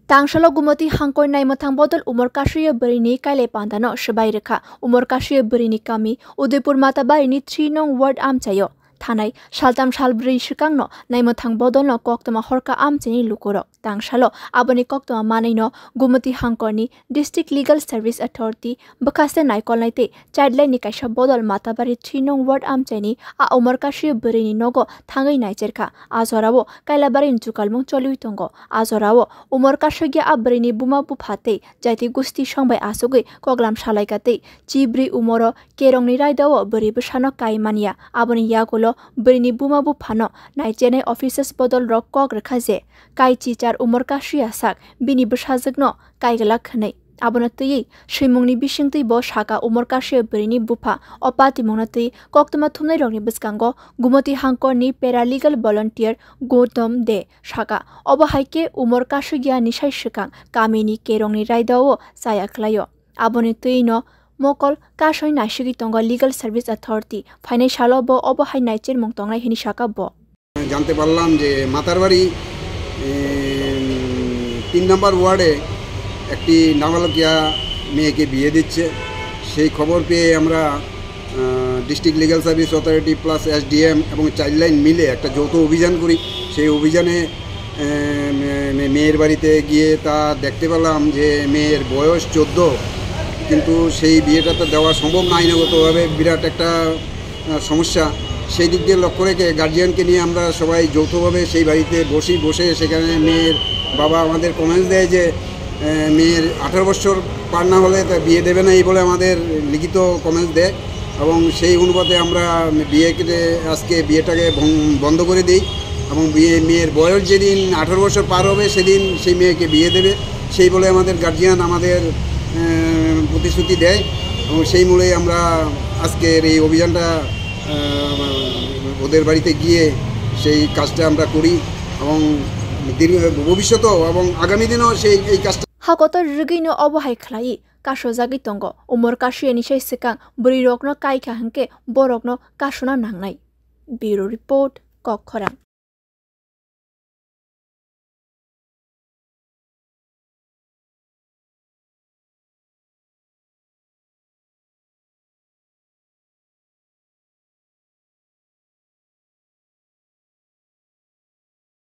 Tangshalo gumati hangkor nai mathang bodol umor kashiya berini kaile pandano shabai rekha umor kashiya berini kami Udaipur mata barini 3 nong ward amchayo thanai saltam salbri shikangno nai mathang bodol no koktoma horka amchini lukoro tangshalo aboni koktoma manaino gumati hangkorni district legal service authority bakaste naikol naite childline ni kaisa bodol mata bari 3 nong ward amchaini a umor kashiya berini nogo thangai naicherkha azorabo kaila barin chukalmung cholui tongo azorabo umor kashiya abrini buma bufate jaiti gusti songbai asugui koglam salaikate chibri umoro kerongni raidawo bari bsano kaimania aboni yagulo berini buma bufano naichenai officers bodol rok kok rekhaje kai chichar umor kashiya sak bini bsajagno kaigala khnai abono tui shimungni bisingtui bo shaka umor kashiya berini bufa opati monatui koktoma thumnai rokni biskango gumati hangkorni paralegal volunteer Gautam de shaka obo haike umor kashiya nisai shikang kamini kerongni raidao saya khlayo aboni tui no mokol kashoi naishigi tongo legal service authority financial bo obo hai naicher mungtongnai hini shaka bo জানতে পারলাম যে মাতারবাড়ি 3 নম্বর ওয়ার্ডে একটি নাবালকিয়া মেয়েকে বিয়ে দিচ্ছে সেই খবর পেয়ে আমরা district legal service authority plus SDM এবং চাইল্ডলাইন মিলে একটা যৌথ অভিযান করি সেই অভিযানে মেয়ের বাড়িতে গিয়ে তা দেখতে পেলাম যে মেয়ের বয়স 14 কিন্তু সেই বিয়েটা তো দেওয়া সম্ভব না আইনগতভাবে বিরাট একটা সমস্যা সেই দিক দিয়ে লক্ষ্য রেখে গার্জিয়ানকে নিয়ে আমরা সবাই যৌথভাবে সেই বাড়িতে বসে সেখানে মেয়ের বাবা আমাদের কমেন্টস দেয় যে মেয়ের 18 বছর পার না হলে তা বিয়ে দেবে না এই বলে আমাদের লিখিত কমেন্টস দেয় এবং সেই অনুপাতে আমরা আজকে বিয়েটাকে বন্ধ করে দিই এবং মেয়ের বয়স যেদিন 18 বছর পার হবে সেদিন সেই মেয়েকে বিয়ে দেবে সেই বলে আমাদের গার্জিয়ান আমাদের প্রতিশ্রুতি দেয় এবং সেই মূলেই আমরা আজকের এই অভিযানটা ওদের বাড়িতে গিয়ে সেই কাজটা আমরা করি এবং ভবিষ্যতেও এবং আগামী দিনেও সেই এই কাজটা হাকতর রিগিনো অবহাই খলাই কাশো জাগি তঙ্গ উমর কাশিয়া নিশাই সিকাং বরি রকনো কাইখা হাঙ্কে বরকনো কাশোনা নাংনাই ব্যুরো রিপোর্ট কক্ষরাং।